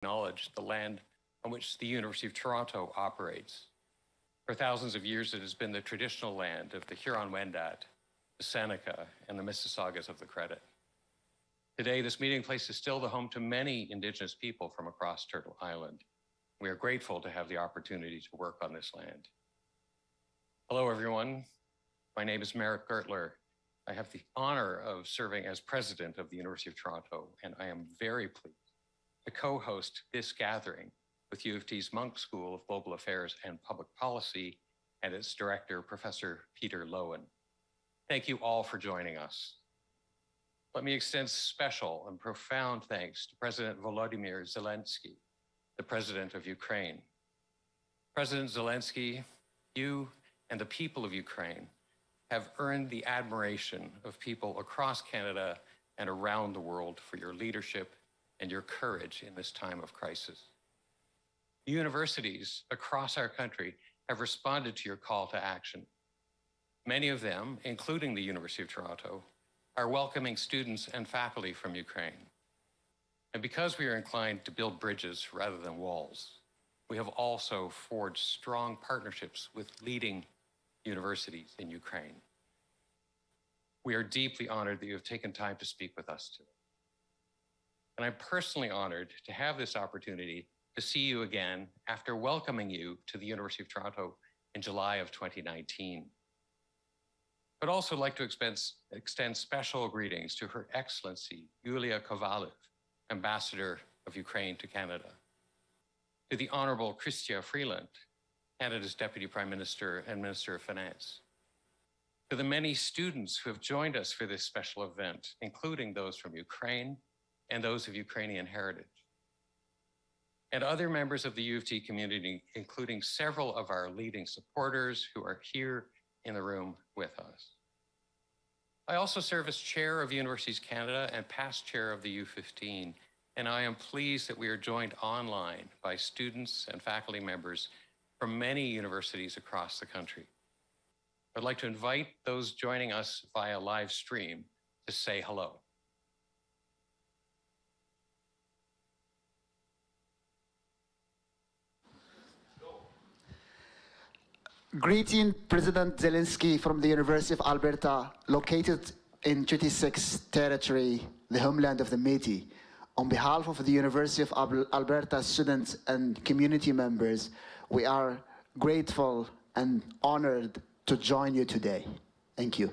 acknowledge the land on which the University of Toronto operates. For thousands of years, it has been the traditional land of the Huron-Wendat, the Seneca, and the Mississaugas of the Credit. Today, this meeting place is still the home to many Indigenous people from across Turtle Island. We are grateful to have the opportunity to work on this land. Hello, everyone. My name is Meric Getler. I have the honor of serving as president of the University of Toronto, and I am very pleased to co-host this gathering with U of T's Munk School of Global Affairs and Public Policy and its director, Professor Peter Loewen. Thank you all for joining us. Let me extend special and profound thanks to President Volodymyr Zelenskyy, the President of Ukraine. President Zelenskyy, you and the people of Ukraine have earned the admiration of people across Canada and around the world for your leadership and your courage in this time of crisis. Universities across our country have responded to your call to action. Many of them, including the University of Toronto, are welcoming students and faculty from Ukraine. And because we are inclined to build bridges rather than walls, we have also forged strong partnerships with leading universities in Ukraine. We are deeply honored that you have taken time to speak with us today. And I'm personally honored to have this opportunity to see you again after welcoming you to the University of Toronto in July of 2019. I'd also like to extend special greetings to Her Excellency Yulia Kovalev, Ambassador of Ukraine to Canada, to the Honorable Chrystia Freeland, Canada's Deputy Prime Minister and Minister of Finance, to the many students who have joined us for this special event, including those from Ukraine and those of Ukrainian heritage, and other members of the U of T community, including several of our leading supporters who are here in the room with us. I also serve as chair of Universities Canada and past chair of the U15, and I am pleased that we are joined online by students and faculty members from many universities across the country. I'd like to invite those joining us via live stream to say hello. Greeting President Zelenskyy from the University of Alberta, located in Treaty 6 territory, the homeland of the Métis. On behalf of the University of Alberta students and community members, we are grateful and honored to join you today. Thank you.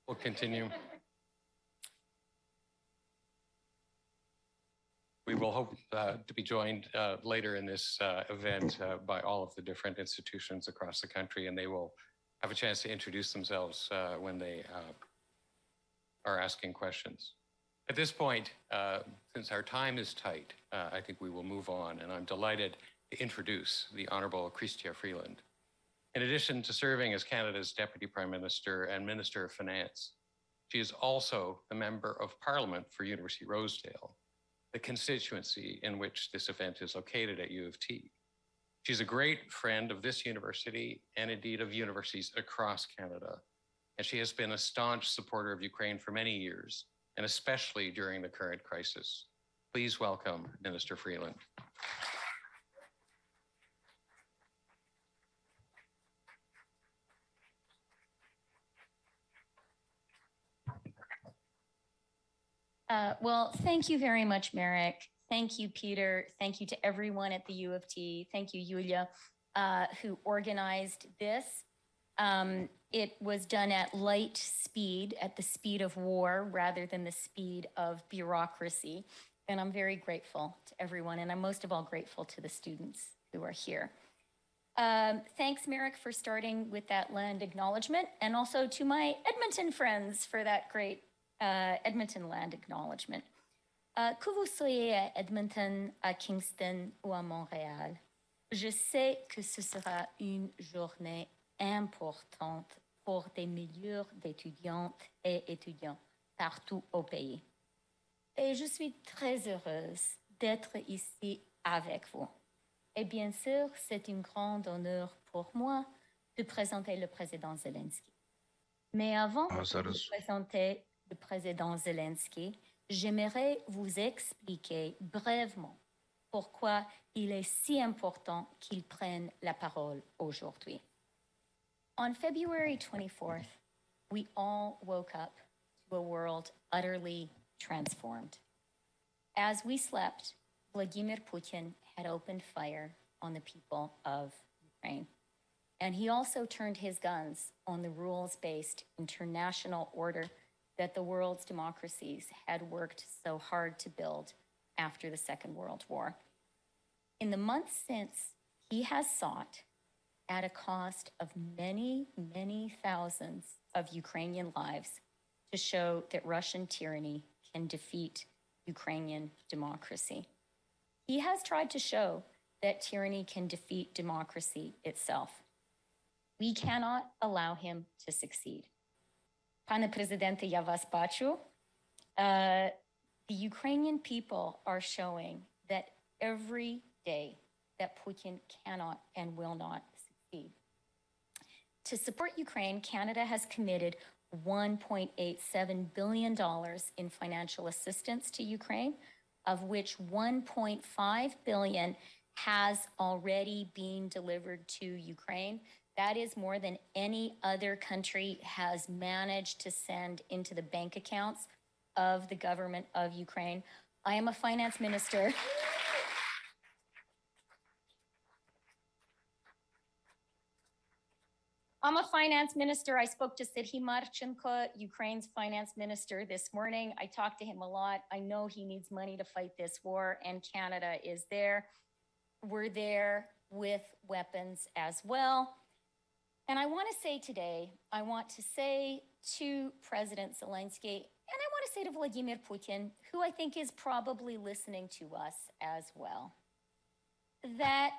We'll continue. We will hope to be joined later in this event by all of the different institutions across the country, and they will have a chance to introduce themselves when they are asking questions. At this point, since our time is tight, I think we will move on, and I'm delighted to introduce the Honorable Chrystia Freeland. In addition to serving as Canada's Deputy Prime Minister and Minister of Finance, she is also a Member of Parliament for University Rosedale, the constituency in which this event is located at U of T. She's a great friend of this university and indeed of universities across Canada, and she has been a staunch supporter of Ukraine for many years, and especially during the current crisis. Please welcome Minister Freeland. Well, thank you very much, Meric. Thank you, Peter. Thank you to everyone at the U of T. Thank you, Yulia, who organized this. It was done at light speed, at the speed of war, rather than the speed of bureaucracy. And I'm very grateful to everyone, and I'm most of all grateful to the students who are here. Thanks, Meric, for starting with that land acknowledgement, and also to my Edmonton friends for that great Edmonton land acknowledgement. Que vous soyez à Edmonton, à Kingston ou à Montréal, je sais que ce sera une journée importante pour des milliers d'étudiantes et étudiants partout au pays. Et je suis très heureuse d'être ici avec vous. Et bien sûr, c'est un grand honneur pour moi de présenter le président Zelenskyy. Mais avant de présenter le président Zelenskyy, j'aimerais vous expliquer brièvement pourquoi il est si important qu'il prenne la parole aujourd'hui. On February 24th, we all woke up to a world utterly transformed. As we slept, Vladimir Putin had opened fire on the people of Ukraine. And he also turned his guns on the rules-based international order that the world's democracies had worked so hard to build after the Second World War. In the months since, he has sought, at a cost of many, many thousands of Ukrainian lives, to show that Russian tyranny can defeat Ukrainian democracy. He has tried to show that tyranny can defeat democracy itself. We cannot allow him to succeed. Panie Presidente, я вас бачу. The Ukrainian people are showing that every day that Putin cannot and will not succeed. To support Ukraine, Canada has committed $1.87 billion in financial assistance to Ukraine, of which $1.5 billion has already been delivered to Ukraine. That is more than any other country has managed to send into the bank accounts of the government of Ukraine. I am a finance minister. I'm a finance minister. I spoke to Serhiy Marchenko, Ukraine's finance minister, this morning. I talked to him a lot. I know he needs money to fight this war, and Canada is there. We're there with weapons as well. And I want to say today, I want to say to President Zelenskyy, and I want to say to Vladimir Putin, who I think is probably listening to us as well, that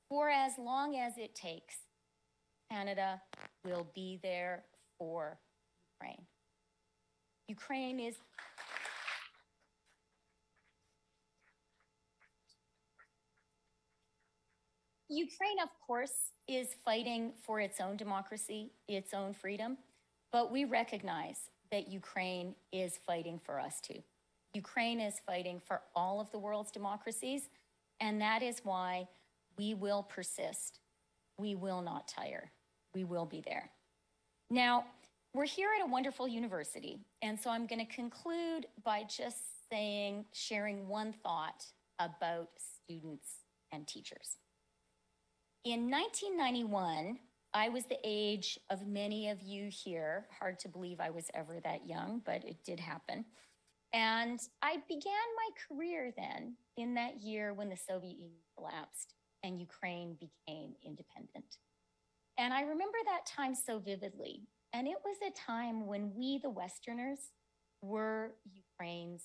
for as long as it takes, Canada will be there for Ukraine. Ukraine, of course, is fighting for its own democracy, its own freedom, but we recognize that Ukraine is fighting for us too. Ukraine is fighting for all of the world's democracies, and that is why we will persist. We will not tire. We will be there. Now, we're here at a wonderful university, and so I'm going to conclude by just sharing one thought about students and teachers. In 1991, I was the age of many of you here. Hard to believe I was ever that young, but it did happen. And I began my career then in that year when the Soviet Union collapsed and Ukraine became independent. And I remember that time so vividly. And it was a time when we, the Westerners, were Ukraine's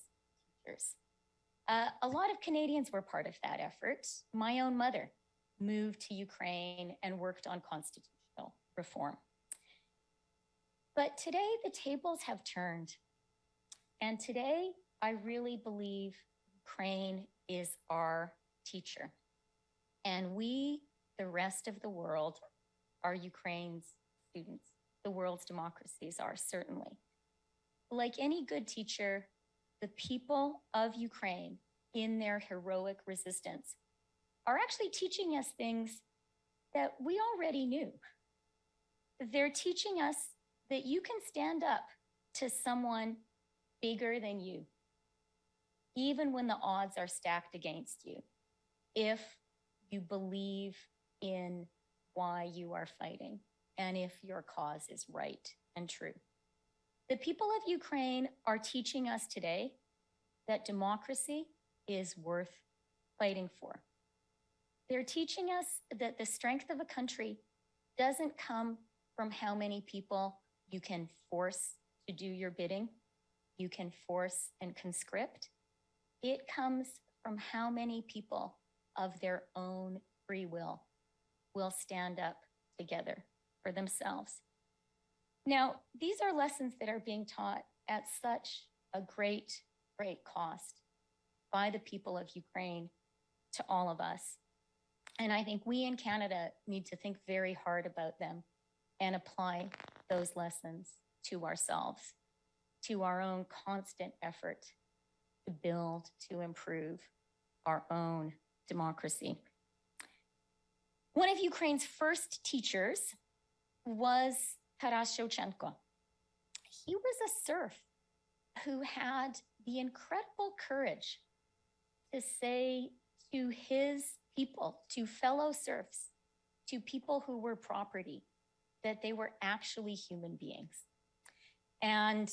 teachers. A lot of Canadians were part of that effort. My own mother moved to Ukraine and worked on constitutional reform. But today the tables have turned. And today I really believe Ukraine is our teacher. And we, the rest of the world, are Ukraine's students. The world's democracies are, certainly. Like any good teacher, the people of Ukraine, in their heroic resistance, are actually teaching us things that we already knew. They're teaching us that you can stand up to someone bigger than you, even when the odds are stacked against you, if you believe in why you are fighting and if your cause is right and true. The people of Ukraine are teaching us today that democracy is worth fighting for. They're teaching us that the strength of a country doesn't come from how many people you can force to do your bidding, you can force and conscript. It comes from how many people of their own free will stand up together for themselves. Now, these are lessons that are being taught at such a great, great cost by the people of Ukraine to all of us. And I think we in Canada need to think very hard about them and apply those lessons to ourselves, to our own constant effort to build, to improve our own democracy. One of Ukraine's first teachers was Taras Shevchenko. He was a serf who had the incredible courage to say to his people, to fellow serfs, to people who were property, that they were actually human beings. And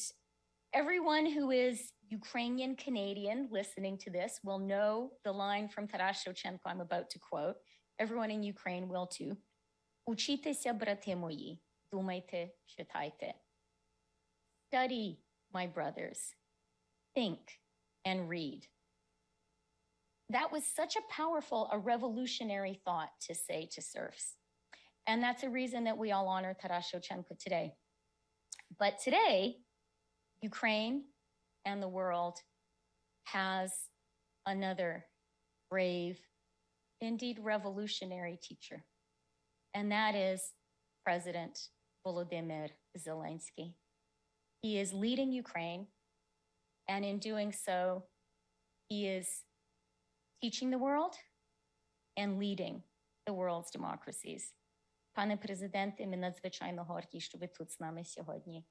everyone who is Ukrainian Canadian listening to this will know the line from Taras Shevchenko I'm about to quote. Everyone in Ukraine will too. Учітеся, брати мої, думайте, читайте. Study, my brothers. Think and read. That was such a powerful, a revolutionary thought to say to serfs. And that's a reason that we all honor Taras Shevchenko today. But today, Ukraine and the world has another brave, indeed revolutionary teacher. And that is President Volodymyr Zelenskyy. He is leading Ukraine, and in doing so, he is teaching the world and leading the world's democracies. Пане президенте, ми надзвичайно горді, що ви тут з нами сьогодні.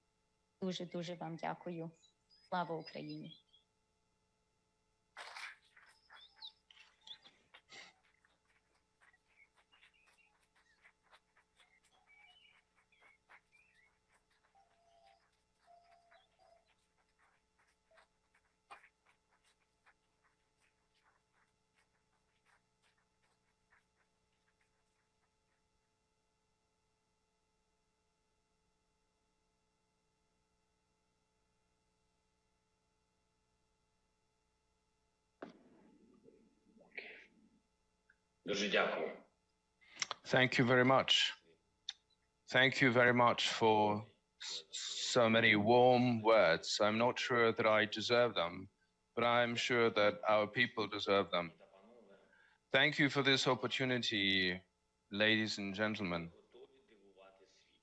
Дуже-дуже вам дякую. Слава Україні! Дуже дякую. Thank you very much. Thank you very much for so many warm words. I'm not sure that I deserve them, but I'm sure that our people deserve them. Thank you for this opportunity, ladies and gentlemen.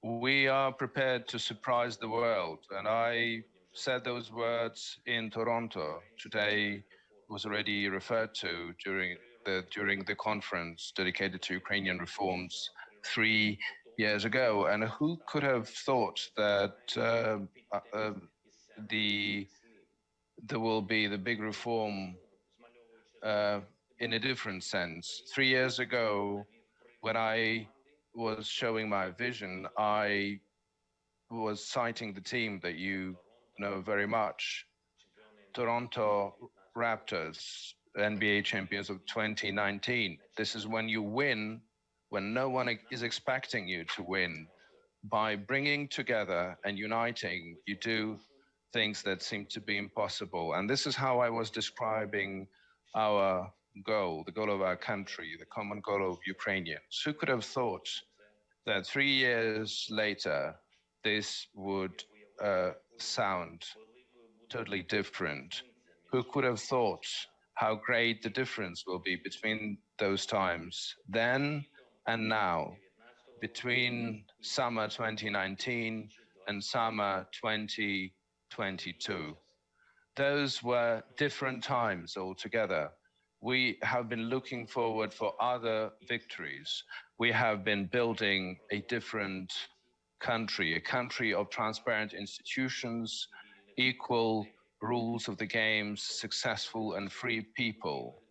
We are prepared to surprise the world, and I said those words in Toronto. Today was already referred to during the conference dedicated to Ukrainian reforms 3 years ago. And who could have thought that there will be the big reform in a different sense? 3 years ago, when I was showing my vision, I was citing the team that you know very much, Toronto Raptors, NBA champions of 2019. This is when you win, when no one is expecting you to win. By bringing together and uniting, you do things that seem to be impossible. And this is how I was describing our goal, the goal of our country, the common goal of Ukrainians. Who could have thought that 3 years later, this would sound totally different? Who could have thought how great the difference will be between those times, then and now, between summer 2019 and summer 2022. Those were different times altogether. We have been looking forward for other victories. We have been building a different country, a country of transparent institutions, equal rules of the games, successful and free people.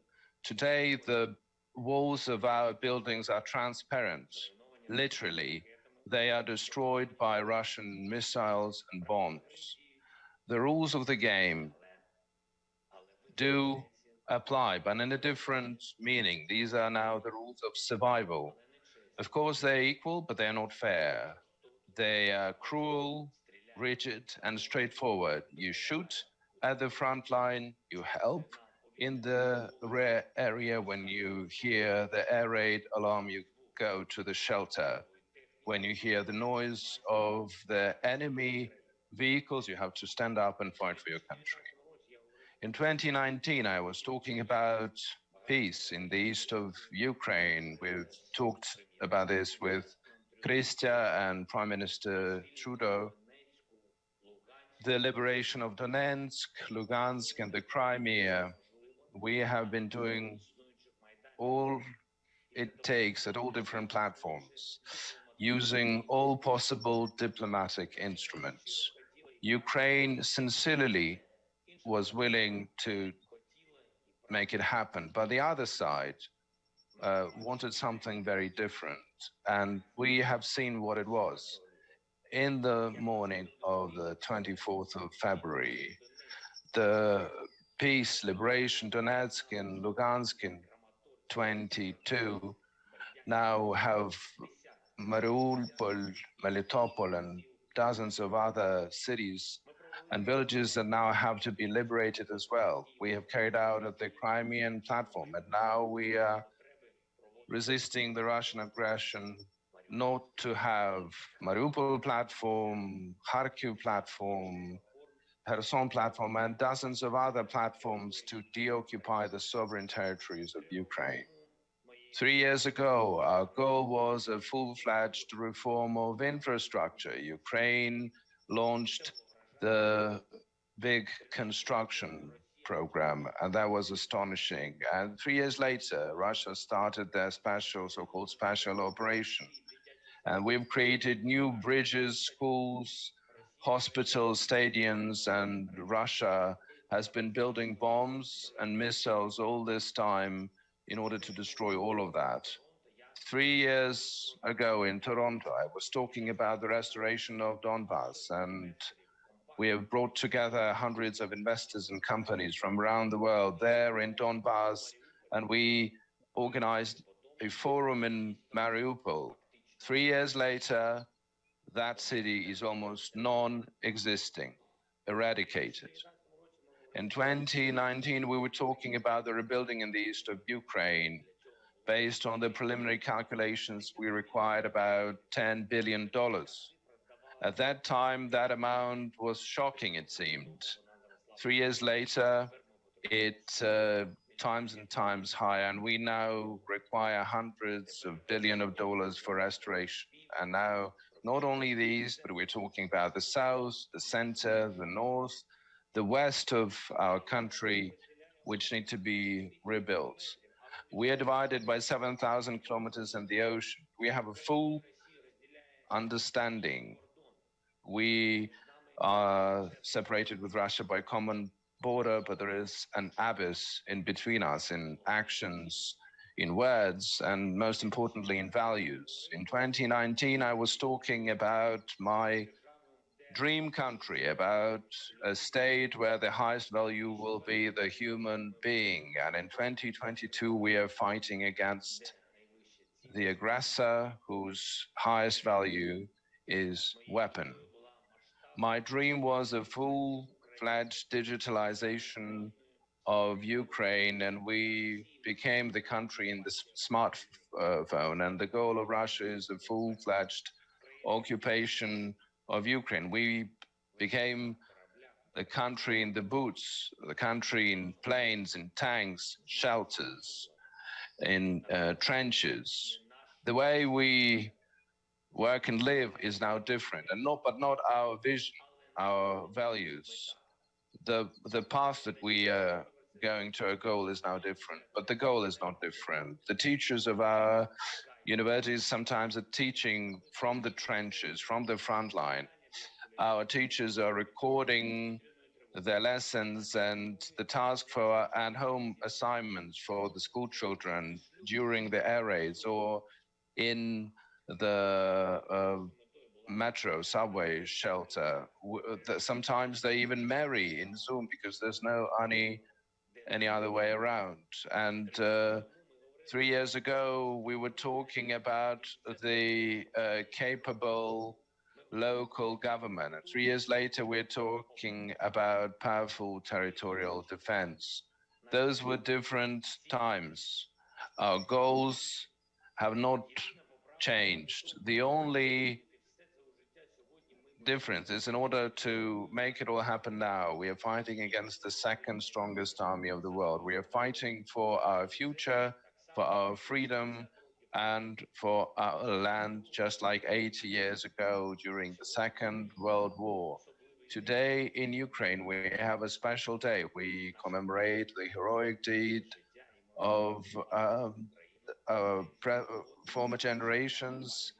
Today, the walls of our buildings are transparent. Literally, they are destroyed by Russian missiles and bombs. The rules of the game do apply, but in a different meaning. These are now the rules of survival. Of course, they're equal, but they're not fair. They are cruel, rigid, and straightforward. You shoot at the front line, you help in the rear area. When you hear the air raid alarm, you go to the shelter. When you hear the noise of the enemy vehicles, you have to stand up and fight for your country. In 2019, I was talking about peace in the east of Ukraine. We've talked about this with Chrystia and Prime Minister Trudeau. The liberation of Donetsk, Lugansk, and the Crimea. We have been doing all it takes at all different platforms, using all possible diplomatic instruments. Ukraine sincerely was willing to make it happen, but the other side wanted something very different, and we have seen what it was. In the morning of the 24th of February, the peace, liberation, Donetsk and Lugansk in 22 now have Mariupol, Melitopol, and dozens of other cities and villages that now have to be liberated as well. We have carried out at the Crimean platform, and now we are resisting the Russian aggression not to have Mariupol platform, Kharkiv platform, Kherson platform, and dozens of other platforms to deoccupy the sovereign territories of Ukraine. 3 years ago, our goal was a full-fledged reform of infrastructure. Ukraine launched the big construction program, and that was astonishing. And 3 years later, Russia started their so-called special operation. And we've created new bridges, schools, hospitals, stadiums, and Russia has been building bombs and missiles all this time in order to destroy all of that. 3 years ago in Toronto, I was talking about the restoration of Donbass, and we have brought together hundreds of investors and companies from around the world there in Donbass, and we organized a forum in Mariupol. 3 years later, that city is almost non-existing, eradicated. In 2019, we were talking about the rebuilding in the east of Ukraine. Based on the preliminary calculations, we required about $10 billion. At that time, that amount was shocking, it seemed. 3 years later, it times and times higher, and we now require hundreds of billions of dollars for restoration. And now, not only the east, but we're talking about the south, the center, the north, the west of our country, which need to be rebuilt. We are divided by 7,000 kilometers in the ocean. We have a full understanding. We are separated with Russia by common border, but there is an abyss in between us in actions, in words, and most importantly in values. In 2019, I was talking about my dream country, about a state where the highest value will be the human being. And in 2022, we are fighting against the aggressor whose highest value is weapon. My dream was a full-fledged digitalization of Ukraine, and we became the country in the smartphone, and the goal of Russia is a full-fledged occupation of Ukraine. We became the country in the boots, the country in planes, in tanks, shelters, in trenches. The way we work and live is now different, and not our vision, our values. The path that we are going to our goal is now different, but the goal is not different. The teachers of our universities sometimes are teaching from the trenches, from the front line. Our teachers are recording their lessons and the task for and home assignments for the school children during the air raids or in the metro, subway shelter. Sometimes they even marry in Zoom because there's no any any other way around. And 3 years ago, we were talking about the capable local government. And 3 years later, we're talking about powerful territorial defense. Those were different times. Our goals have not changed. The only difference is, in order to make it all happen now, we are fighting against the second strongest army of the world. We are fighting for our future, for our freedom, and for our land, just like 80 years ago during the Second World War. Today in Ukraine, we have a special day. We commemorate the heroic deed of former generations.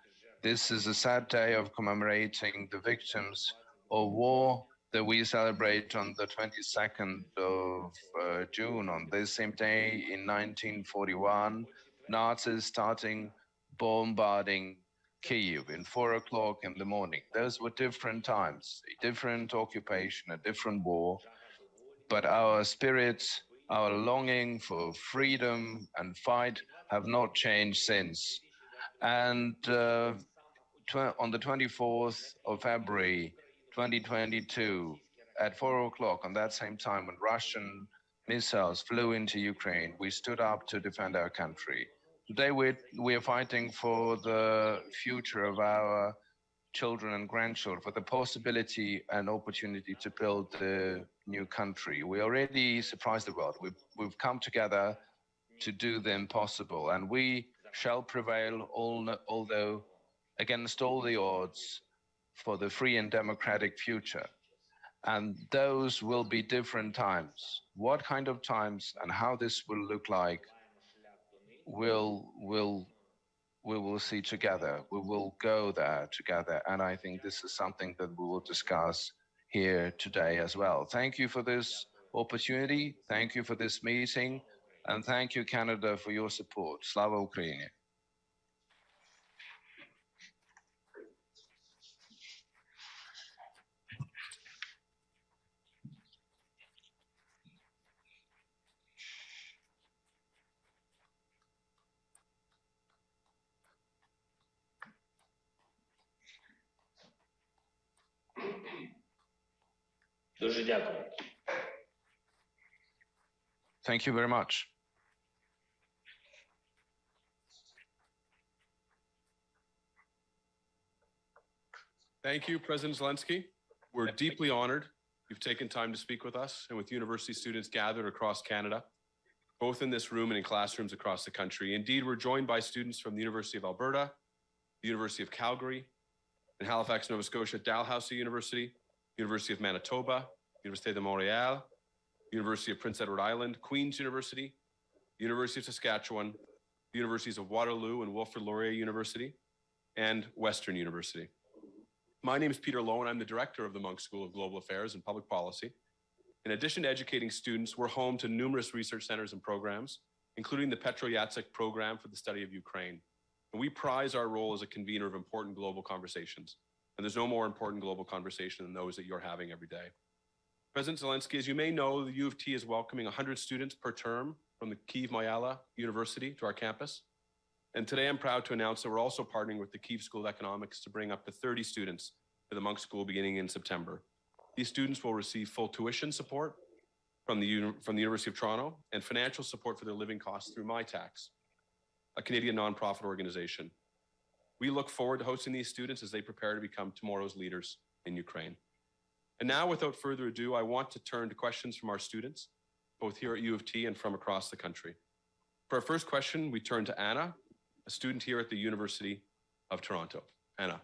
This is a sad day of commemorating the victims of war that we celebrate on the 22nd of June. On this same day in 1941, Nazis starting bombarding Kyiv in 4 o'clock in the morning. Those were different times, a different occupation, a different war, but our spirits, our longing for freedom and fight have not changed since. And on the 24th of February, 2022, at 4 o'clock, on that same time when Russian missiles flew into Ukraine, we stood up to defend our country. Today, we are fighting for the future of our children and grandchildren, for the possibility and opportunity to build a new country. We already surprised the world. We've come together to do the impossible, and we shall prevail, although against all the odds, for the free and democratic future. And those will be different times. What kind of times and how this will look like, we will see together. We will go there together. And I think this is something that we will discuss here today as well. Thank you for this opportunity. Thank you for this meeting. And thank you, Canada, for your support. Slava Ukraini. Дуже дякую. Thank you very much. Thank you, President Zelenskyy. We're deeply honored you've taken time to speak with us and with university students gathered across Canada, both in this room and in classrooms across the country. Indeed, we're joined by students from the University of Alberta, the University of Calgary, in Halifax, Nova Scotia, Dalhousie University, University of Manitoba, Université de Montréal, University of Prince Edward Island, Queen's University, University of Saskatchewan, the Universities of Waterloo and Wilfrid Laurier University, and Western University. My name is Peter Loewen. I'm the director of the Munk School of Global Affairs and Public Policy. In addition to educating students, we're home to numerous research centers and programs, including the Petro Yatsik program for the study of Ukraine. And we prize our role as a convener of important global conversations. And there's no more important global conversation than those that you're having every day. President Zelenskyy, as you may know, the U of T is welcoming 100 students per term from the Kyiv-Mohyla University to our campus. And today I'm proud to announce that we're also partnering with the Kyiv School of Economics to bring up to 30 students to the Munk School beginning in September. These students will receive full tuition support from the University of Toronto and financial support for their living costs through MyTax, a Canadian nonprofit organization. We look forward to hosting these students as they prepare to become tomorrow's leaders in Ukraine. And now, without further ado, I want to turn to questions from our students, both here at U of T and from across the country. For our first question, we turn to Anna, a student here at the University of Toronto. Anna.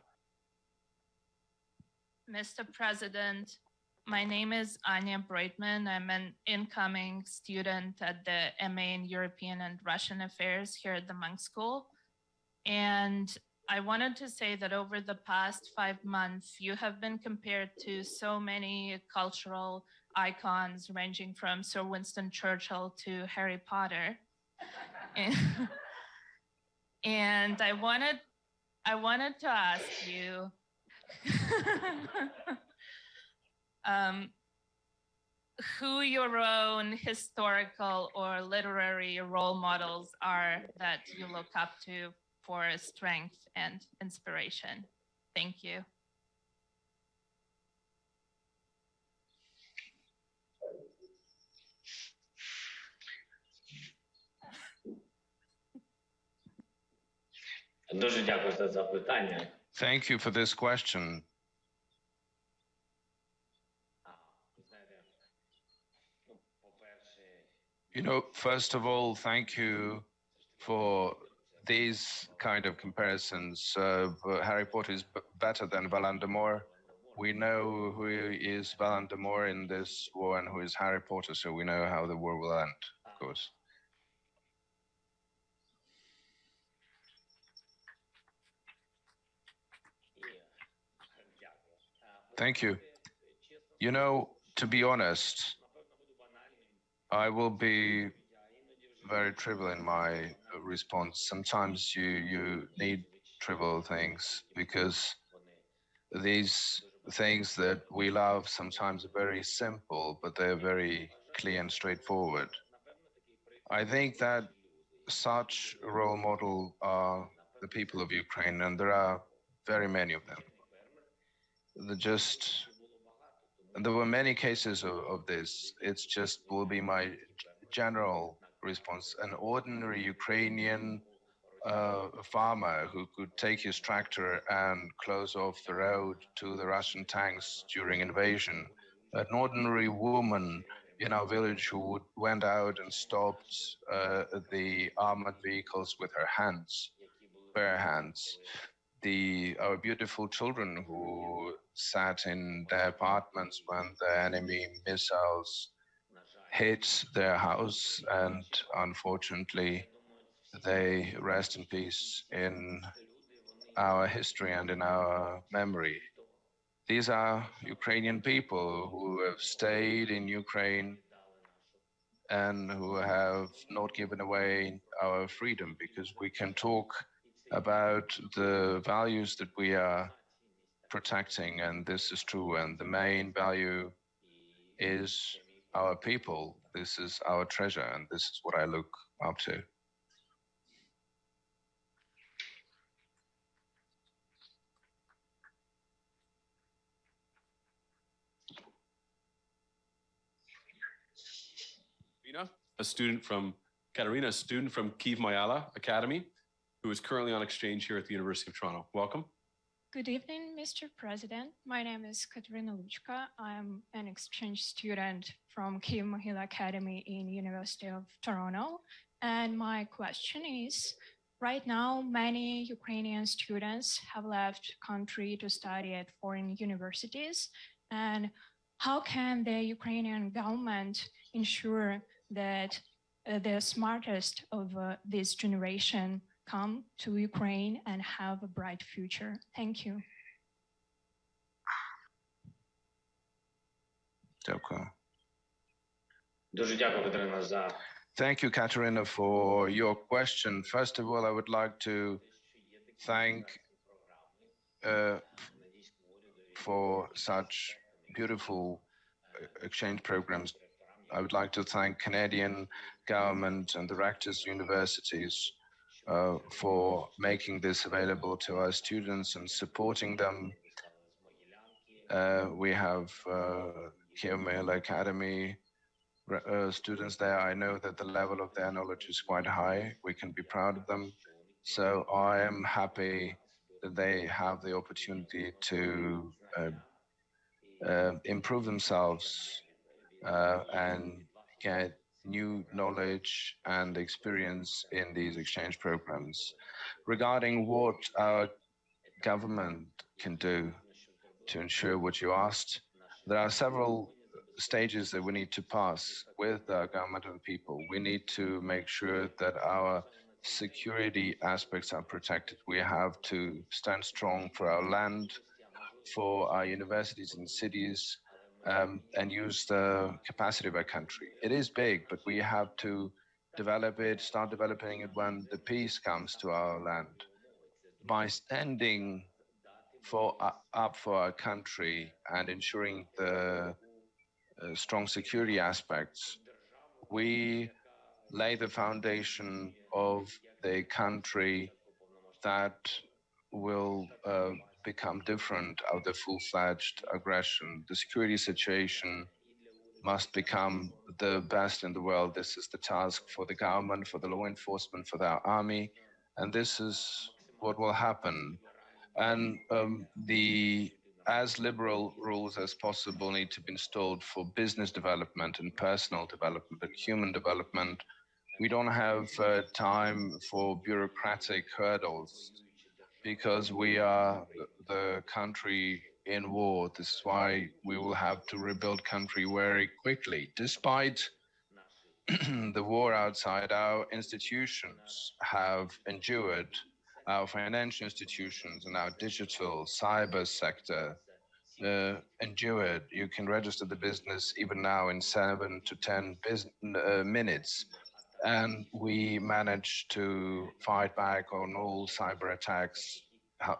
Mr. President, my name is Anya Breitman. I'm an incoming student at the MA in European and Russian Affairs here at the Munk School. And I wanted to say that over the past 5 months, you have been compared to so many cultural icons, ranging from Sir Winston Churchill to Harry Potter. And I wanted to ask you, who your own historical or literary role models are that you look up to for strength and inspiration. Thank you. Дуже дякую за запитання. Thank you for this question. You know, first of all, thank you for these kind of comparisons. Harry Potter is better than Voldemort. We know who is Voldemort in this war and who is Harry Potter, so we know how the war will end, of course. Thank you. You know, to be honest, I will be very trivial in my response. Sometimes you need trivial things because these things that we love sometimes are very simple, but they're very clear and straightforward. I think that such role model are the people of Ukraine, and there are very many of them. There were many cases of this. It's just will be my general response. An ordinary Ukrainian farmer who could take his tractor and close off the road to the Russian tanks during invasion. An ordinary woman in our village who went out and stopped the armored vehicles with her hands, bare hands. Our beautiful children who sat in their apartments when the enemy missiles hit their house, and unfortunately they rest in peace in our history and in our memory. These are Ukrainian people who have stayed in Ukraine and who have not given away our freedom, because we can talk about the values that we are protecting, and this is true, and the main value is our people. This is our treasure, and this is what I look up to. Katerina, a student from Kiev Mayala Academy, who is currently on exchange here at the University of Toronto. Welcome. Good evening, Mr. President. My name is Katerina Luchka. I'm an exchange student from Kiev Mayala Academy in University of Toronto. And my question is, right now, many Ukrainian students have left country to study at foreign universities. And how can the Ukrainian government ensure that the smartest of this generation come to Ukraine and have a bright future? Thank you. Thank you, Katerina, for your question. First of all, I would like to thank for such beautiful exchange programs. I would like to thank Canadian government and the rectors universities for making this available to our students and supporting them. We have Kiev Mayala Academy students there. I know that the level of their knowledge is quite high. We can be proud of them. So I am happy that they have the opportunity to improve themselves and get new knowledge and experience in these exchange programs. Regarding what our government can do to ensure what you asked, there are several stages that we need to pass with our government and people. We need to make sure that our security aspects are protected. We have to stand strong for our land, for our universities and cities, and use the capacity of our country. It is big, but we have to develop it, start developing it when the peace comes to our land. By standing up for our country and ensuring the strong security aspects, we lay the foundation of the country that will become different out of full-fledged aggression. The security situation must become the best in the world. This is the task for the government, for the law enforcement, for our army, and this is what will happen. And the as liberal rules as possible need to be installed for business development and personal development and human development. We don't have time for bureaucratic hurdles because we are the country in war. This is why we will have to rebuild country very quickly. Despite the war outside, our institutions have endured. Our financial institutions and our digital cyber sector endured. You can register the business even now in 7 to 10 minutes. And we managed to fight back on all cyber attacks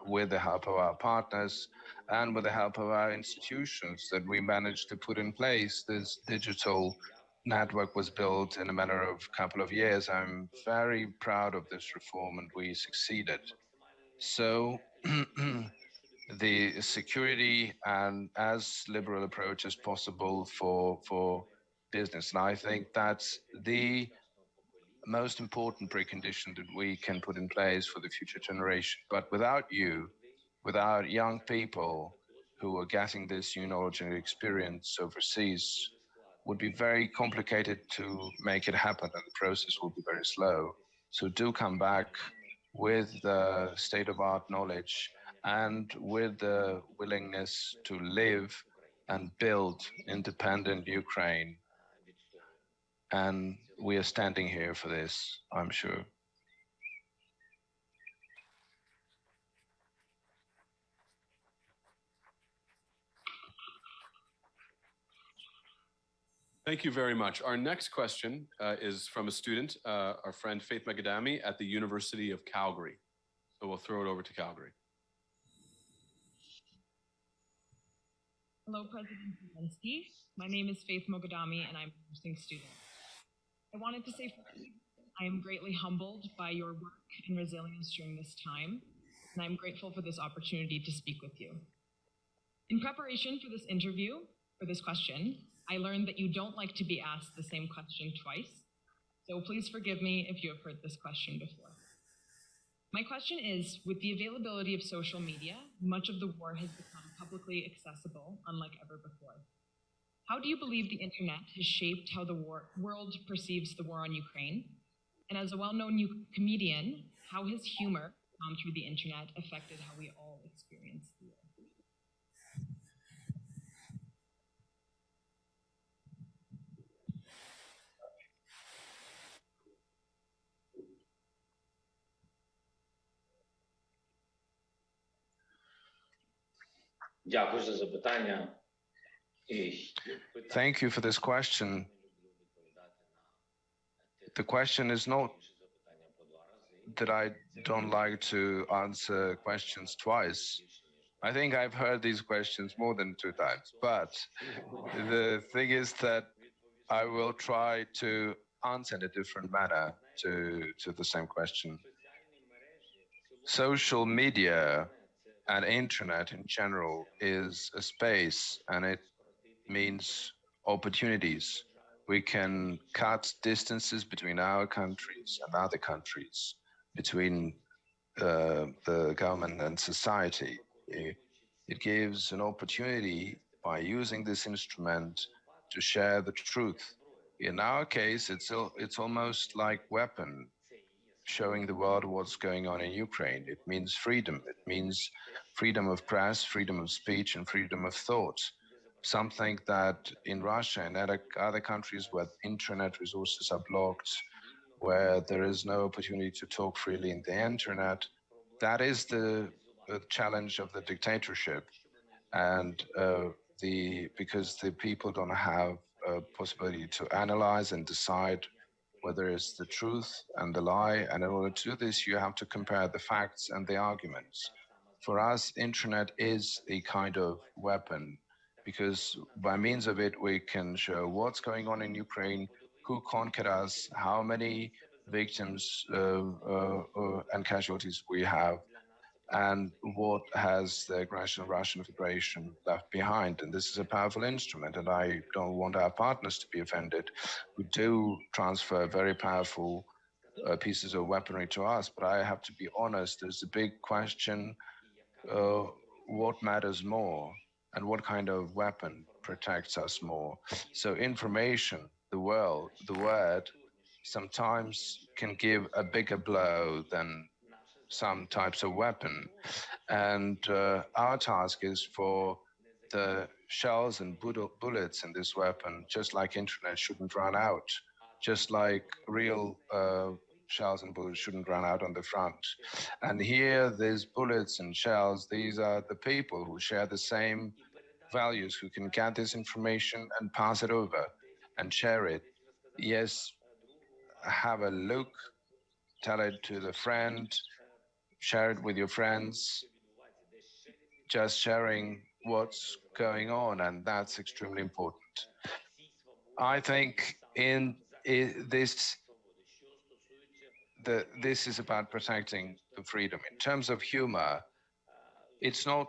with the help of our partners and with the help of our institutions that we managed to put in place. This digital network was built in a matter of a couple of years. I'm very proud of this reform and we succeeded. So the security and as liberal approach as possible for business. And I think that's the most important precondition that we can put in place for the future generation. But without you, without young people who are getting this new knowledge and experience overseas, would be very complicated to make it happen, and the process will be very slow. So do come back with the state-of-art knowledge and with the willingness to live and build independent Ukraine. And we are standing here for this, I'm sure. Thank you very much. Our next question is from a student, our friend Faith Megadami at the University of Calgary. So we'll throw it over to Calgary. Hello, President Zelenskyy. My name is Faith Mogadami, and I'm a nursing student. I wanted to say I am greatly humbled by your work and resilience during this time, and I'm grateful for this opportunity to speak with you. In preparation for this interview, for this question, I learned that you don't like to be asked the same question twice, so please forgive me if you have heard this question before. My question is, with the availability of social media, much of the war has become publicly accessible, unlike ever before. How do you believe the internet has shaped how the world perceives the war on Ukraine? And as a well-known comedian, how has humor found through the internet affected how we all experience the war? Дякую за запитання. Thank you for this question. The question is not that I don't like to answer questions twice. I think I've heard these questions more than 2 times, but the thing is that I will try to answer in a different manner to the same question. Social media and internet in general is a space, and it means opportunities. We can cut distances between our countries and other countries, between the government and society. It gives an opportunity by using this instrument to share the truth. In our case, it's almost like weapon, showing the world what's going on in Ukraine. It means freedom. It means freedom of press, freedom of speech, and freedom of thought. Something that in Russia and other countries where internet resources are blocked, where there is no opportunity to talk freely in the internet, that is the challenge of the dictatorship. And because the people don't have a possibility to analyze and decide whether it's the truth and the lie. And in order to do this, you have to compare the facts and the arguments. For us, internet is a kind of weapon. because by means of it, we can show what's going on in Ukraine, who conquered us, how many victims and casualties we have, and what has the aggression of Russian Federation left behind. And this is a powerful instrument, and I don't want our partners to be offended. We do transfer very powerful pieces of weaponry to us, but I have to be honest, there's a big question, what matters more and what kind of weapon protects us more. So information, the word, sometimes can give a bigger blow than some types of weapon. And our task is for the shells and bullets in this weapon, just like internet shouldn't run out, just like real shells and bullets shouldn't run out on the front. And here, these bullets and shells, these are the people who share the same values, who can get this information and pass it over and share it. Yes, have a look, tell it to the friend, share it with your friends, just sharing what's going on, and that's extremely important. I think this is about protecting the freedom. In terms of humor, it's not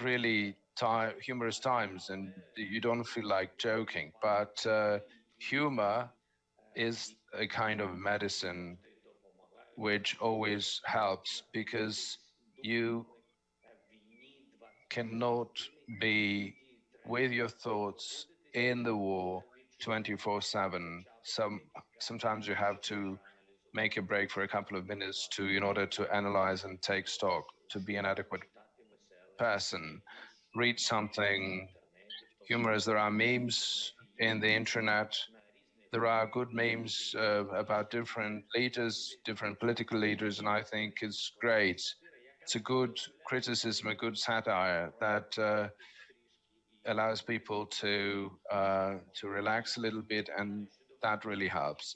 really humorous times, and you don't feel like joking, but humor is a kind of medicine which always helps, because you cannot be with your thoughts in the war 24/7. Sometimes you have to make a break for a couple of minutes in order to analyze and take stock, to be an adequate person. Read something humorous. There are memes in the internet. There are good memes about different leaders, different political leaders, and I think it's great. It's a good criticism, a good satire that allows people to relax a little bit, and that really helps.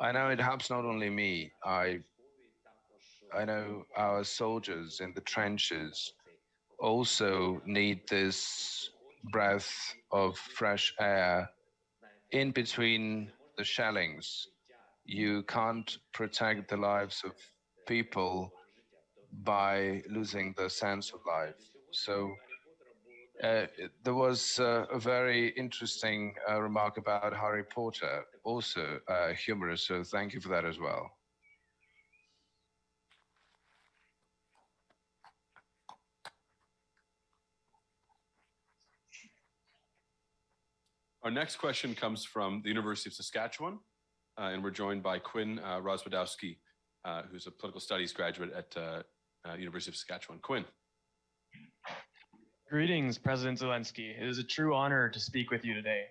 I know it helps not only me. I know our soldiers in the trenches also need this breath of fresh air in between the shellings. You can't protect the lives of people by losing the sense of life. So there was a very interesting remark about Harry Potter, also humorous, so thank you for that as well. Our next question comes from the University of Saskatchewan, and we're joined by Quinn Rozwadowski, who's a political studies graduate at University of Saskatchewan. Quinn. Greetings, President Zelenskyy. It is a true honor to speak with you today.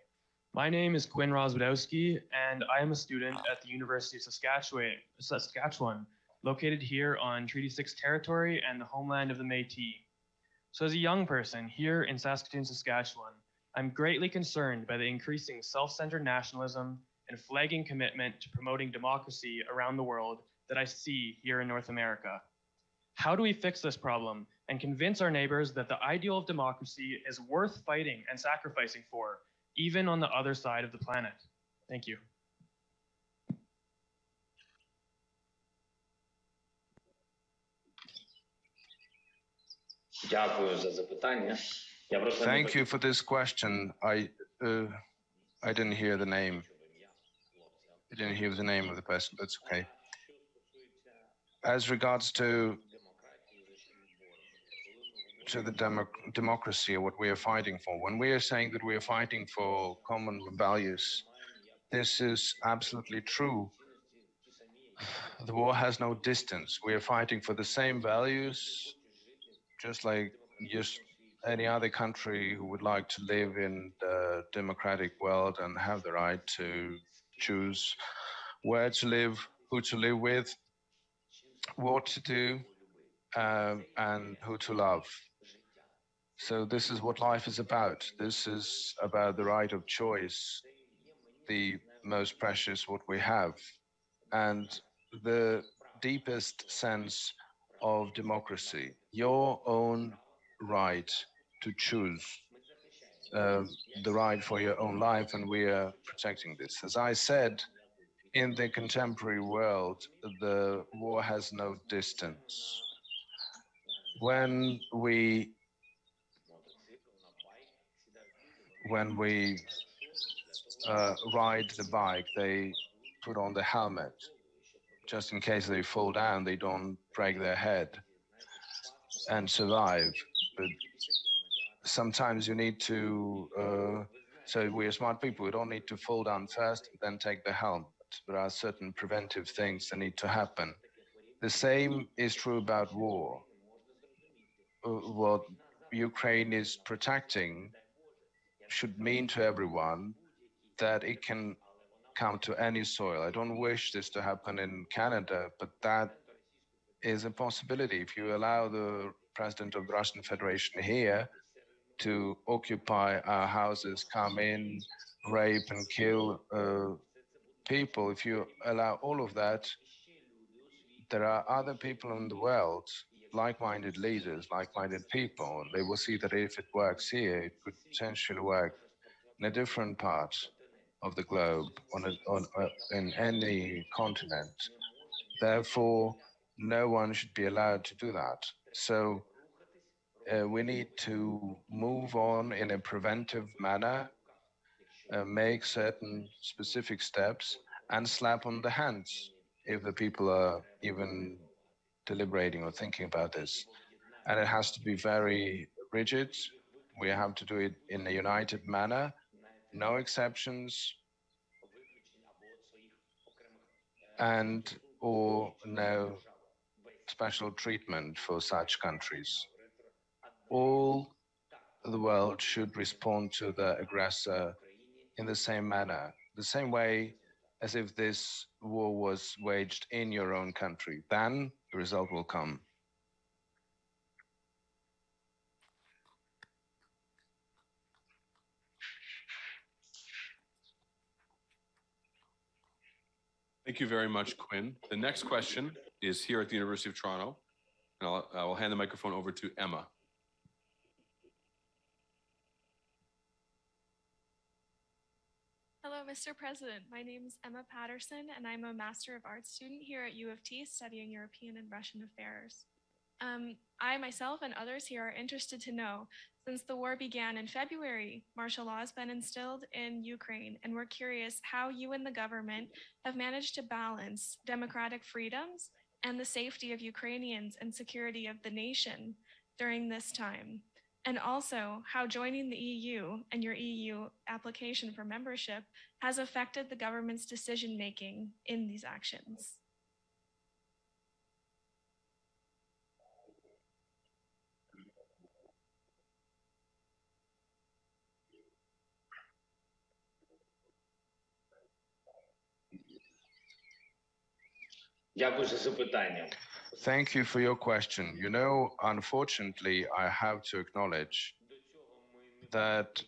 My name is Quinn Rozwadowski, and I am a student at the University of Saskatchewan, located here on Treaty 6 territory and the homeland of the Métis. So as a young person here in Saskatoon, Saskatchewan, I'm greatly concerned by the increasing self-centered nationalism and flagging commitment to promoting democracy around the world that I see here in North America. How do we fix this problem and convince our neighbors that the ideal of democracy is worth fighting and sacrificing for, even on the other side of the planet? Thank you. Thank you for this question. I didn't hear the name. I didn't hear the name of the person. That's okay. As regards to the democracy, what we are fighting for, when we are saying that we are fighting for common values, this is absolutely true. The war has no distance. We are fighting for the same values, just like any other country who would like to live in the democratic world and have the right to choose where to live, who to live with, what to do, and who to love. So this is what life is about. This is about the right of choice, the most precious what we have, and the deepest sense of democracy, your own right to choose. the right for your own life, and we are protecting this. As I said, in the contemporary world, the war has no distance. When we ride the bike, they put on the helmet just in case they fall down, they don't break their head and survive. But sometimes you need to, so we are smart people, we don't need to fall down first and then take the helmet. There are certain preventive things that need to happen. The same is true about war. What Ukraine is protecting should mean to everyone that it can come to any soil. I don't wish this to happen in Canada, but that is a possibility. If you allow the president of the Russian Federation here to occupy our houses, come in, rape and kill people, if you allow all of that, there are other people in the world, like-minded leaders, like-minded people, and they will see that if it works here, it could potentially work in a different part of the globe, in any continent. Therefore, no one should be allowed to do that. So we need to move on in a preventive manner, make certain specific steps, and slap on the hands if the people are even deliberating or thinking about this. And it has to be very rigid. We have to do it in a united manner, no exceptions, and or no special treatment for such countries. All the world should respond to the aggressor in the same manner, the same way as if this war was waged in your own country. Then the result will come. Thank you very much, Quinn. The next question is here at the University of Toronto, and I will hand the microphone over to Emma. Hello, Mr. President. My name is Emma Patterson, and I'm a Master of Arts student here at U of T studying European and Russian affairs. I myself and others here are interested to know, since the war began in February, martial law has been instilled in Ukraine, and we're curious how you and the government have managed to balance democratic freedoms and the safety of Ukrainians and security of the nation during this time. And also how joining the EU and your EU application for membership has affected the government's decision-making in these actions. Дякую за запитання. Thank you for your question. You know, unfortunately, I have to acknowledge that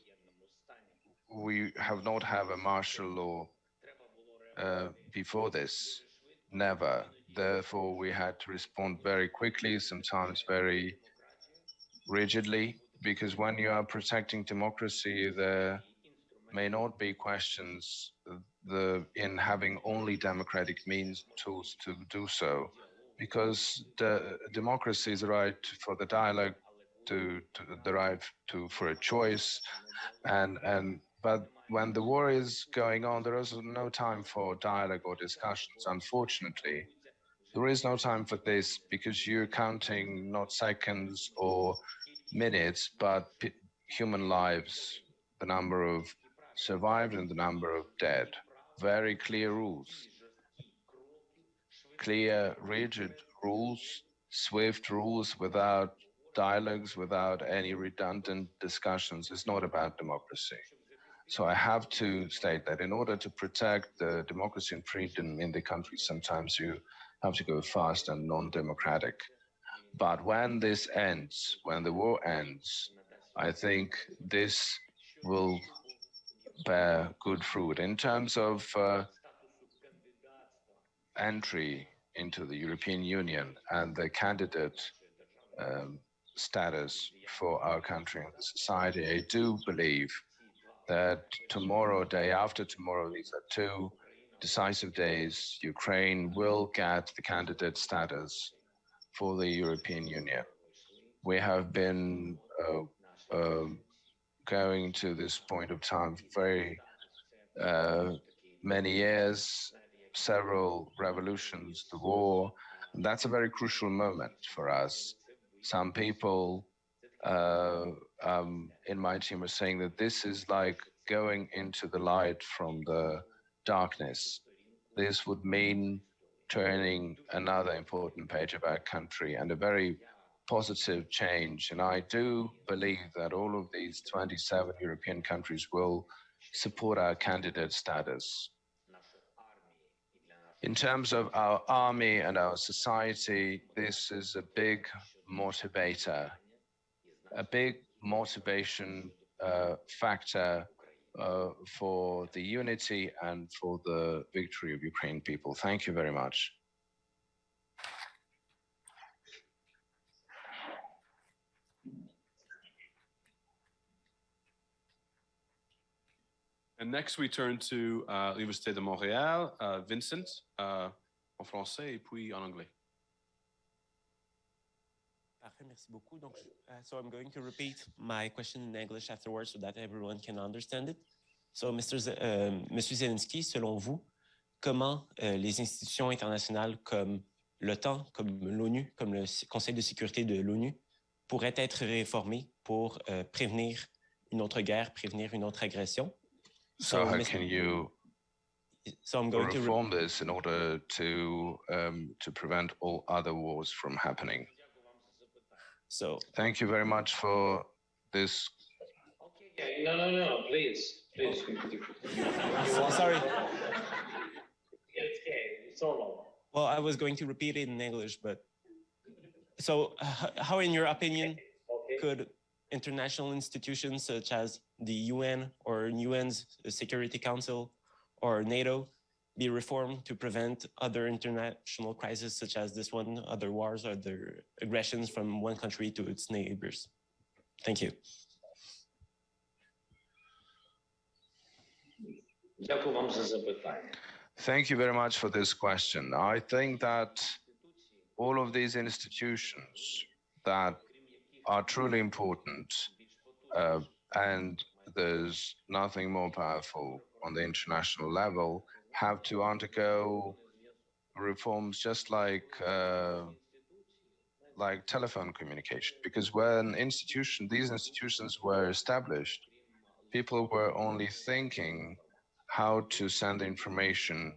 we have not had a martial law before this, never. Therefore, we had to respond very quickly, sometimes very rigidly, because when you are protecting democracy, there may not be questions in having only democratic means, tools to do so, because the democracy is the right for the dialogue, to the right for a choice, but when the war is going on, there is no time for dialogue or discussions. Unfortunately, there is no time for this because you're counting not seconds or minutes, but human lives, the number of survived and the number of dead. Very clear rules. Clear, rigid rules, swift rules without dialogues, without any redundant discussions. It's not about democracy. So I have to state that in order to protect the democracy and freedom in the country, sometimes you have to go fast and non-democratic. But when this ends, when the war ends, I think this will bear good fruit. In terms of entry into the European Union and the candidate status for our country and the society. I do believe that tomorrow, day after tomorrow, these are two decisive days, Ukraine will get the candidate status for the European Union. We have been going to this point of time for very many years, several revolutions, the war. And that's a very crucial moment for us. Some people in my team are saying that this is like going into the light from the darkness. This would mean turning another important page of our country and a very positive change. And I do believe that all of these 27 European countries will support our candidate status. In terms of our army and our society, this is a big motivator, a big motivation factor for the unity and for the victory of Ukrainian people. Thank you very much. And next we turn to l'Université de Montréal, Vincent, en français et puis en anglais. Parfait, merci beaucoup. Donc, so I'm going to repeat my question in English afterwards so that everyone can understand it. So, Monsieur Zelenskyy, selon vous, comment les institutions internationales comme l'OTAN, comme l'ONU, comme le Conseil de sécurité de l'ONU pourraient être réformées pour prévenir une autre guerre, prévenir une autre agression? So how can you reform this in order to prevent all other wars from happening? So thank you very much for this. Okay, no, please. Sorry. It's all over. Well, I was going to repeat it in English, but so how, in your opinion, could international institutions such as the UN or UN's Security Council or NATO be reformed to prevent other international crises such as this one, other wars, other aggressions from one country to its neighbors? Thank you. Thank you very much for this question. I think that all of these institutions that are truly important, and there's nothing more powerful on the international level, have to undergo reforms just like telephone communication. Because when these institutions were established, people were only thinking how to send information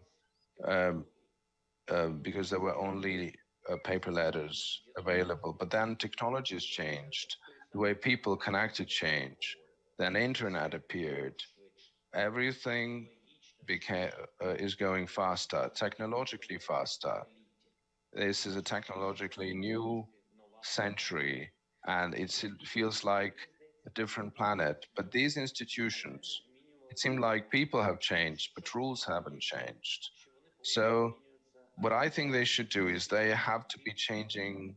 because there were only paper letters available. But then technologies changed, the way people connected changed, then internet appeared. Everything is going faster, technologically faster. This is a technologically new century, and it feels like a different planet. But these institutions, it seemed like people have changed, but rules haven't changed. So what I think they should do is they have to be changing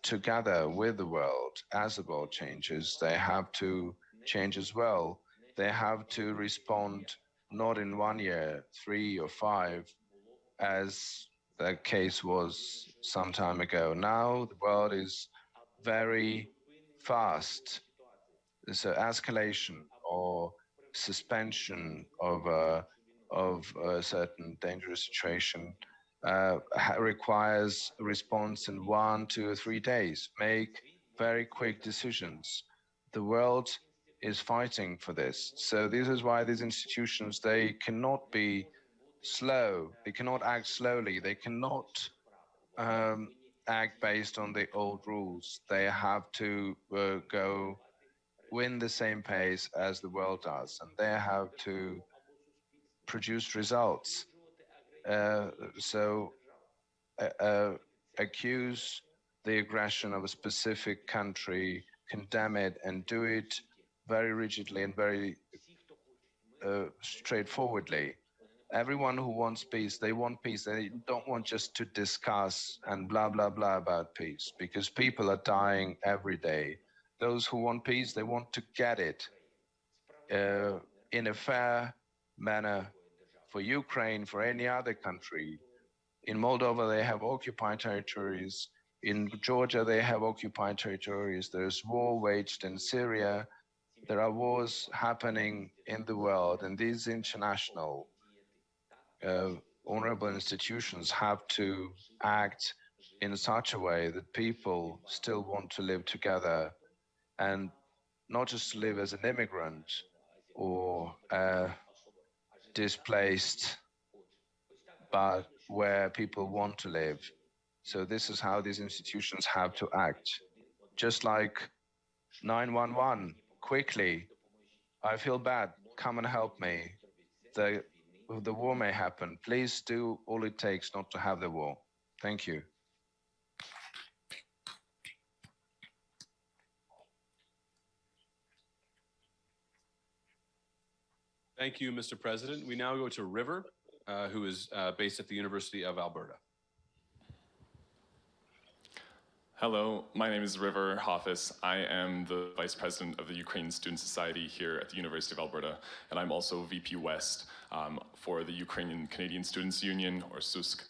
together with the world. As the world changes, they have to change as well. They have to respond not in 1 year, 3 or 5, as the case was some time ago. Now the world is very fast. There's an escalation or suspension of a certain dangerous situation requires a response in 1, 2 or 3 days. Make very quick decisions. The world is fighting for this. So this is why these institutions, they cannot be slow. They cannot act slowly. They cannot act based on the old rules. They have to go win the same pace as the world does, and they have to produce results. Accuse the aggression of a specific country, condemn it, and do it very rigidly and very straightforwardly. Everyone who wants peace, they want peace. They don't want just to discuss and blah, blah, blah about peace, because people are dying every day. Those who want peace, they want to get it in a fair manner for Ukraine, for any other country. In Moldova, they have occupied territories. In Georgia, they have occupied territories. There's war waged in Syria. There are wars happening in the world, and these international honorable institutions have to act in such a way that people still want to live together, and not just to live as an immigrant or displaced, but where people want to live. So this is how these institutions have to act. Just like 911, quickly, I feel bad, come and help me. The war may happen. Please do all it takes not to have the war. Thank you. Thank you, Mr. President. We now go to River, who is based at the University of Alberta. Hello, my name is River Hoffis. I am the Vice President of the Ukrainian Student Society here at the University of Alberta, and I'm also VP West for the Ukrainian Canadian Students Union, or SUSK.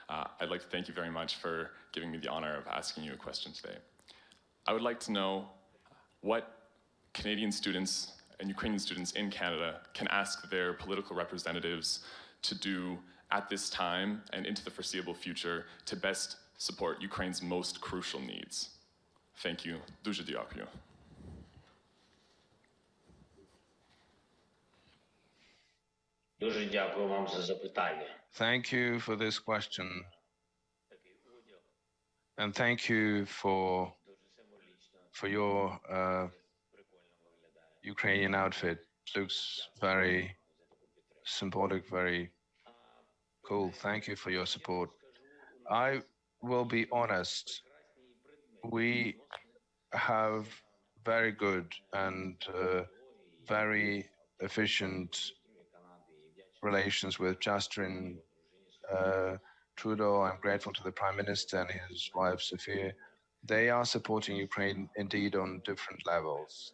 I'd like to thank you very much for giving me the honor of asking you a question today. I would like to know what Canadian students and Ukrainian students in Canada can ask their political representatives to do at this time and into the foreseeable future to best support Ukraine's most crucial needs. Thank you. Дуже дякую. Дуже дякую вам за запитання. Thank you for this question. And thank you for your Ukrainian outfit. It looks very symbolic, very cool. Thank you for your support. I will be honest. We have very good and very efficient relations with Justin Trudeau. I'm grateful to the Prime Minister and his wife, Sophia. They are supporting Ukraine indeed on different levels.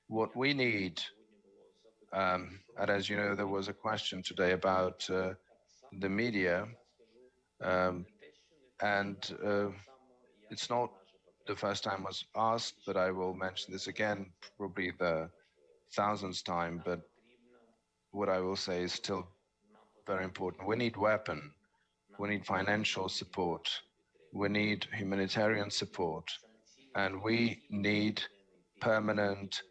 What we need, and as you know, there was a question today about the media, and it's not the first time was asked, but I will mention this again, probably the 1000th time, but what I will say is still very important. We need weapons, we need financial support, we need humanitarian support, and we need permanent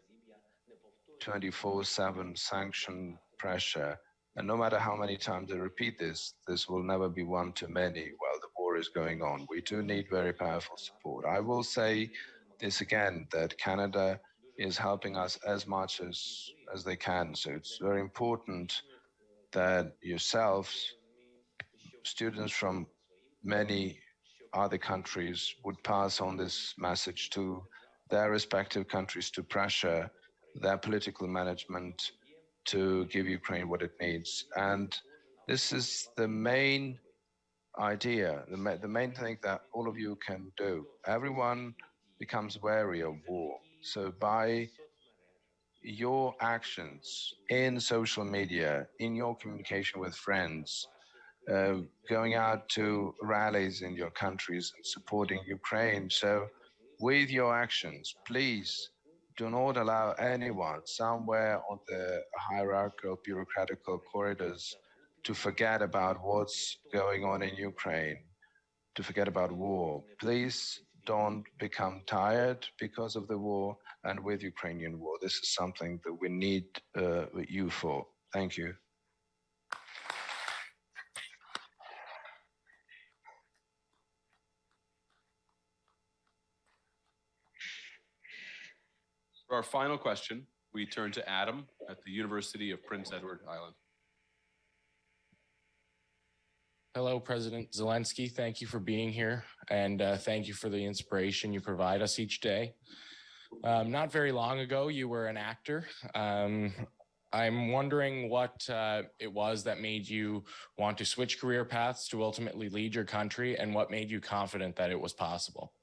24/7 sanction pressure. And no matter how many times I repeat this, this will never be one too many while the war is going on. We do need very powerful support. I will say this again, that Canada is helping us as much as they can. So it's very important that yourselves, students from many other countries, would pass on this message to their respective countries to pressure their political management to give Ukraine what it needs. And this is the main idea, the main thing that all of you can do. Everyone becomes wary of war. So by your actions in social media, in your communication with friends, going out to rallies in your countries and supporting Ukraine. So with your actions, please do not allow anyone somewhere on the hierarchical bureaucratical corridors to forget about what's going on in Ukraine, to forget about war. Please don't become tired because of the war and with Ukrainian war. This is something that we need you for. Thank you. For our final question, we turn to Adam at the University of Prince Edward Island. Hello, President Zelenskyy. Thank you for being here, and thank you for the inspiration you provide us each day. Not very long ago, you were an actor. I'm wondering what it was that made you want to switch career paths to ultimately lead your country, and what made you confident that it was possible.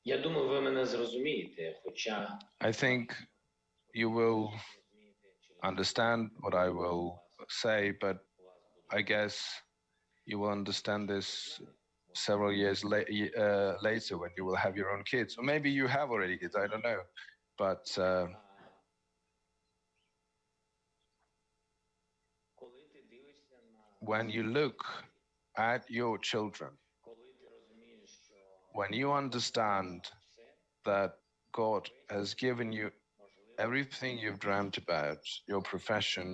Я думаю, ви мене зрозумієте, хоча I think you will understand what I will say, but I guess you will understand this several years later when you will have your own kids. Or maybe you have already kids, I don't know. But when you look at your children, when you understand that God has given you everything you've dreamt about, your profession,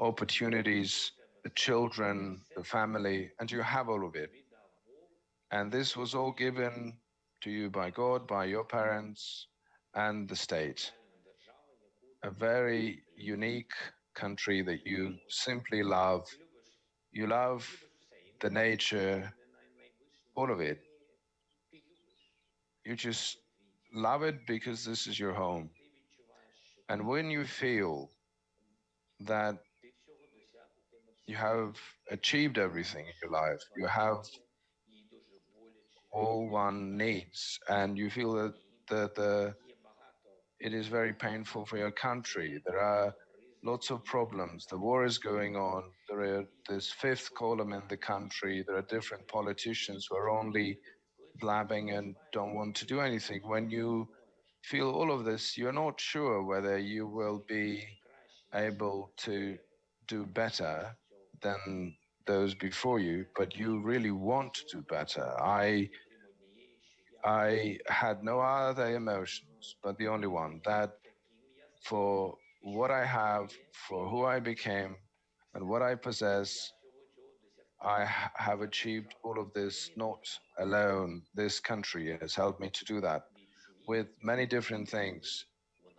opportunities, the children, the family, and you have all of it. And this was all given to you by God, by your parents, and the state. A very unique country that you simply love. You love the nature, all of it. You just love it because this is your home. And when you feel that you have achieved everything in your life, you have all one needs, and you feel that it is very painful for your country. There are lots of problems. The war is going on. There are this fifth column in the country. There are different politicians who are only blabbing and don't want to do anything. When you feel all of this, you're not sure whether you will be able to do better than those before you, but you really want to do better. I had no other emotions, but the only one, that for what I have, for who I became, and what I possess, I have achieved all of this not alone. This country has helped me to do that with many different things,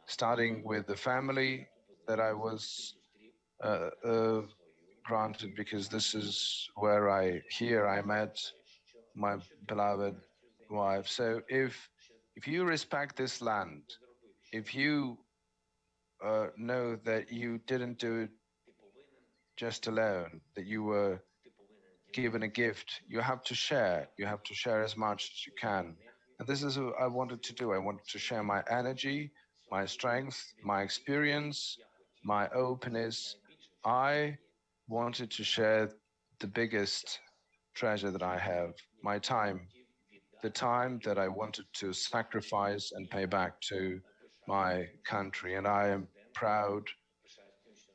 starting with the family that I was granted, because this is where I met my beloved wife. So if you respect this land, if you know that you didn't do it just alone, that you were given a gift, you have to share. You have to share as much as you can. And this is what I wanted to do. I wanted to share my energy, my strength, my experience, my openness. I wanted to share the biggest treasure that I have, my time, the time that I wanted to sacrifice and pay back to my country. And I am proud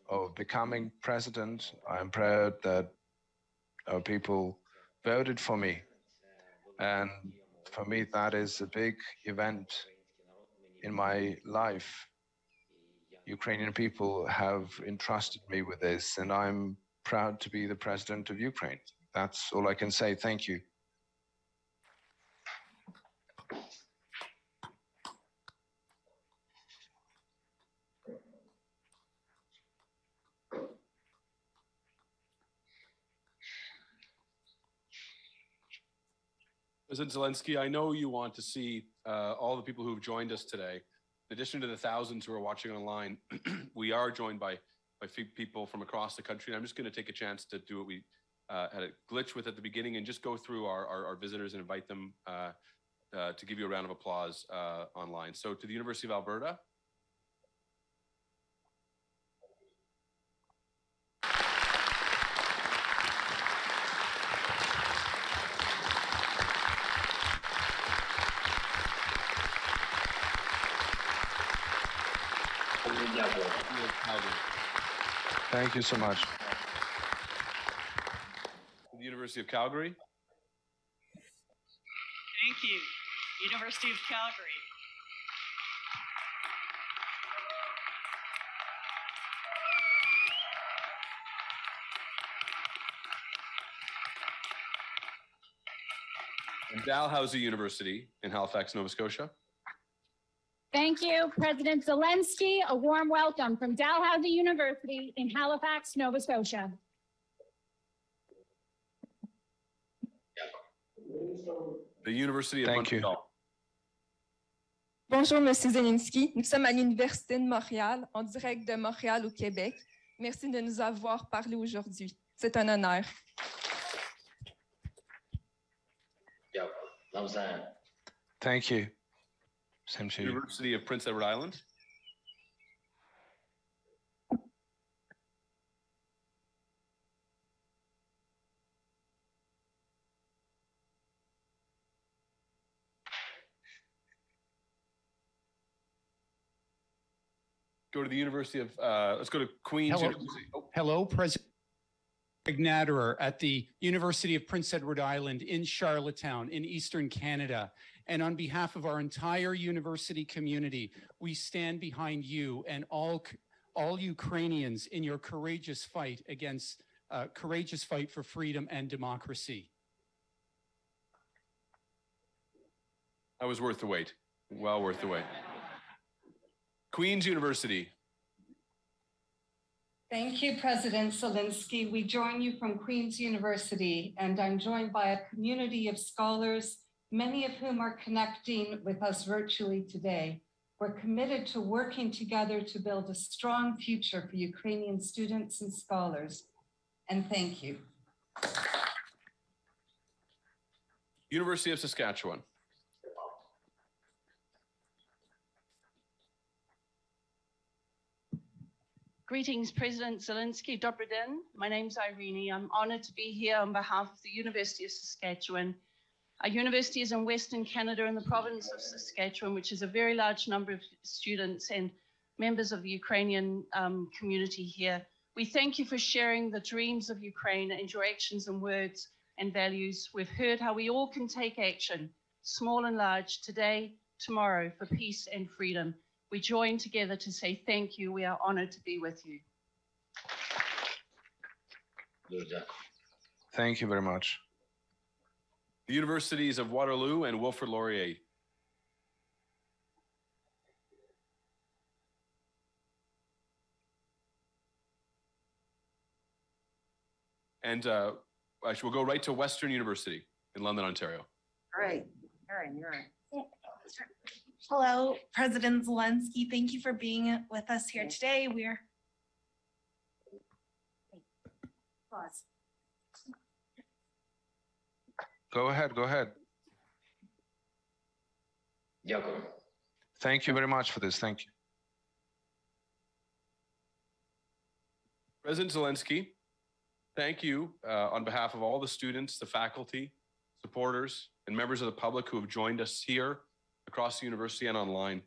of becoming president. I am proud that our people voted for me. And for me, that is a big event in my life. Ukrainian people have entrusted me with this, and I'm proud to be the president of Ukraine. That's all I can say. Thank you. President Zelenskyy, I know you want to see all the people who've joined us today. In addition to the thousands who are watching online, we are joined by people from across the country. And I'm just going to take a chance to do what we had a glitch with at the beginning and just go through our visitors and invite them to give you a round of applause online. So to the University of Alberta. Thank you so much. The University of Calgary. Thank you, University of Calgary. And Dalhousie University in Halifax, Nova Scotia. Thank you, President Zelenskyy. A warm welcome from Dalhousie University in Halifax, Nova Scotia. The University of Montreal. Bonjour, Monsieur Zelenskyy. Nous sommes à l'Université de Montréal, en direct de Montréal au Québec. Merci de nous avoir parlé aujourd'hui. C'est un honneur. Thank you. Same to you. University of Prince Edward Island. Go to the University of, let's go to Queen's University. Oh. Hello, President Natterer at the University of Prince Edward Island in Charlottetown in Eastern Canada. And on behalf of our entire university community, we stand behind you and all Ukrainians in your courageous fight for freedom and democracy. That was worth the wait. Well worth the wait. Queen's University. Thank you, President Zelenskyy. We join you from Queen's University, and I'm joined by a community of scholars, many of whom are connecting with us virtually today. We're committed to working together to build a strong future for Ukrainian students and scholars. And thank you. University of Saskatchewan. Greetings, President Zelenskyy. Dobry den. My name's Irene. I'm honored to be here on behalf of the University of Saskatchewan. Our university is in Western Canada in the province of Saskatchewan, which is a very large number of students and members of the Ukrainian community here. We thank you for sharing the dreams of Ukraine and your actions and words and values. We've heard how we all can take action, small and large, today, tomorrow, for peace and freedom. We join together to say thank you. We are honored to be with you. Thank you very much. The Universities of Waterloo and Wilfrid Laurier. And actually, we'll go right to Western University in London, Ontario. All right. You're right. Hello, President Zelenskyy. Thank you for being with us here today. Pause. Go ahead. Thank you very much for this. Thank you. President Zelenskyy, thank you on behalf of all the students, the faculty, supporters, and members of the public who have joined us here across the university and online.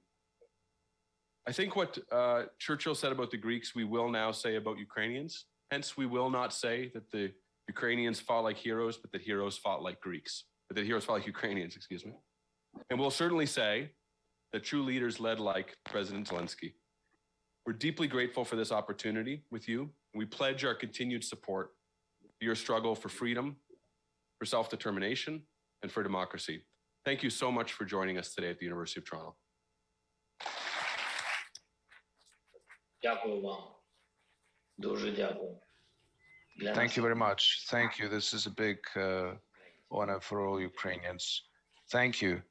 I think what Churchill said about the Greeks, we will now say about Ukrainians. Hence, we will not say that the Ukrainians fought like heroes, but that heroes fought like Greeks, but that heroes fought like Ukrainians, excuse me. And we'll certainly say that true leaders led like President Zelenskyy. We're deeply grateful for this opportunity with you. We pledge our continued support for your struggle for freedom, for self-determination, and for democracy. Thank you so much for joining us today at the University of Toronto. Thank you very much. Thank you. This is a big honor for all Ukrainians. Thank you.